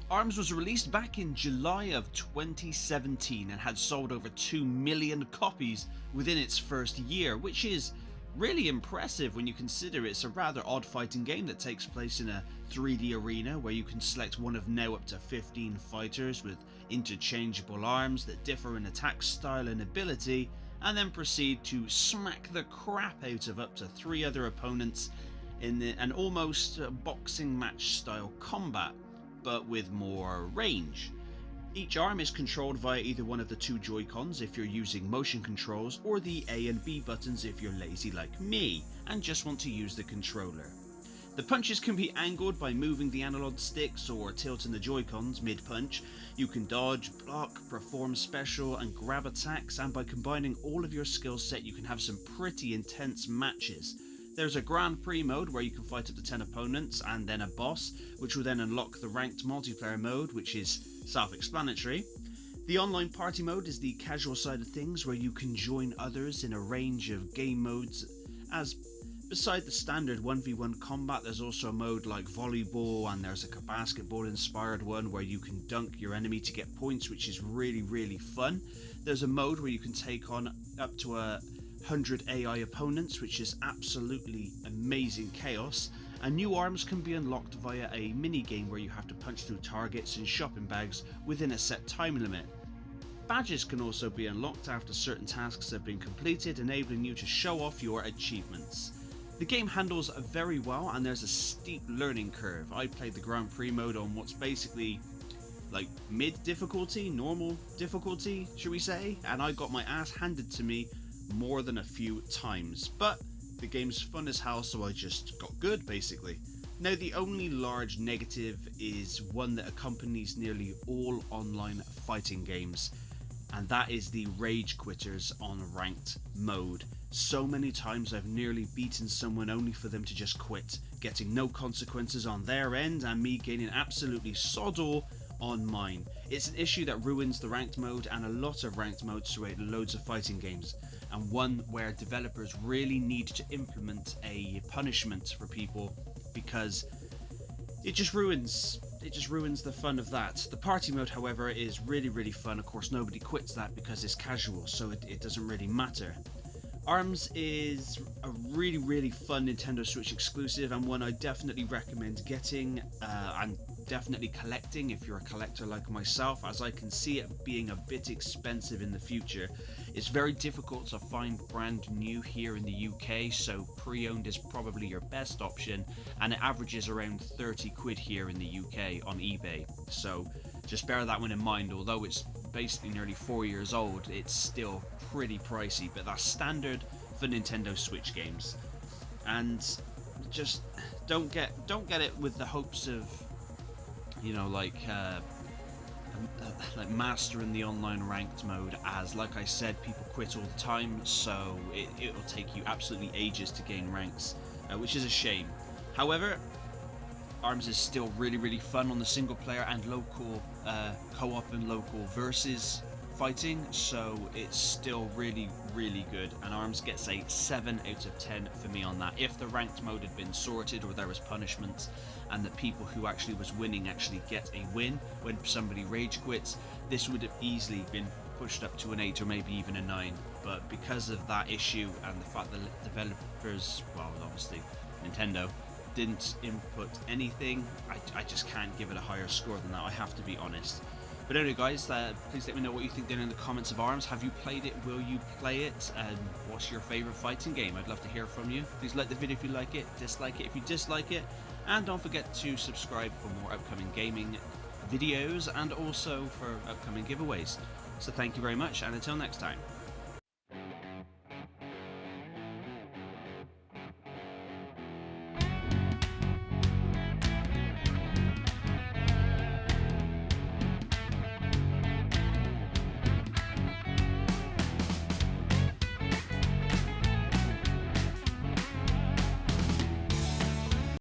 ARMS was released back in July of 2017 and had sold over 2 million copies within its first year, which is really impressive when you consider it's a rather odd fighting game that takes place in a 3D arena where you can select one of now up to 15 fighters with interchangeable arms that differ in attack style and ability, and then proceed to smack the crap out of up to 3 other opponents in an almost boxing match style combat, but with more range. Each arm is controlled via either one of the 2 Joy-Cons if you're using motion controls, or the A and B buttons if you're lazy like me and just want to use the controller. The punches can be angled by moving the analog sticks or tilting the Joy-Cons mid-punch. You can dodge, block, perform special and grab attacks, and by combining all of your skill set you can have some pretty intense matches. There's a Grand Prix mode where you can fight up to 10 opponents and then a boss, which will then unlock the ranked multiplayer mode, which is self-explanatory. The online party mode is the casual side of things where you can join others in a range of game modes. As beside the standard 1v1 combat, there's also a mode like volleyball, and there's a basketball inspired one where you can dunk your enemy to get points, which is really fun. There's a mode where you can take on up to 100 AI opponents, which is absolutely amazing chaos, and new arms can be unlocked via a mini game where you have to punch through targets and shopping bags within a set time limit. Badges can also be unlocked after certain tasks have been completed, enabling you to show off your achievements. The game handles very well and there's a steep learning curve. I played the Grand Prix mode on what's basically like mid difficulty, normal difficulty should we say, and I got my ass handed to me more than a few times, but the game's fun as hell, so I just got good basically. Now the only large negative is one that accompanies nearly all online fighting games, and that is the rage quitters on ranked mode. So many times I've nearly beaten someone only for them to just quit, getting no consequences on their end and me gaining absolutely sod all on mine. It's an issue that ruins the ranked mode and a lot of ranked modes throughout loads of fighting games, and one where developers really need to implement a punishment for people because it just ruins the fun of that. The party mode, however, is really fun. Of course, nobody quits that because it's casual, so it doesn't really matter. ARMS is a really fun Nintendo Switch exclusive, and one I definitely recommend getting and definitely collecting if you're a collector like myself, as I can see it being a bit expensive in the future. It's very difficult to find brand new here in the UK, so pre-owned is probably your best option, and it averages around 30 quid here in the UK on eBay, so just bear that one in mind. Although it's basically nearly 4 years old, it's still pretty pricey, but that's standard for Nintendo Switch games. And just don't get it with the hopes of, you know, like mastering the online ranked mode, as like I said, people quit all the time, so it'll take you absolutely ages to gain ranks, which is a shame. However, ARMS is still really fun on the single player and local co-op and local versus fighting, so it's still really good, and ARMS gets a 7 out of 10 for me on that. If the ranked mode had been sorted or there was punishments and the people who actually was winning actually get a win when somebody rage quits, this would have easily been pushed up to an 8 or maybe even a 9, but because of that issue and the fact that developers, well obviously Nintendo, didn't input anything, I just can't give it a higher score than that, I have to be honest. But anyway guys, please let me know what you think down in the comments of ARMS. Have you played it? Will you play it? And what's your favourite fighting game? I'd love to hear from you. Please like the video if you like it, dislike it if you dislike it, and don't forget to subscribe for more upcoming gaming videos and also for upcoming giveaways. So thank you very much, and until next time.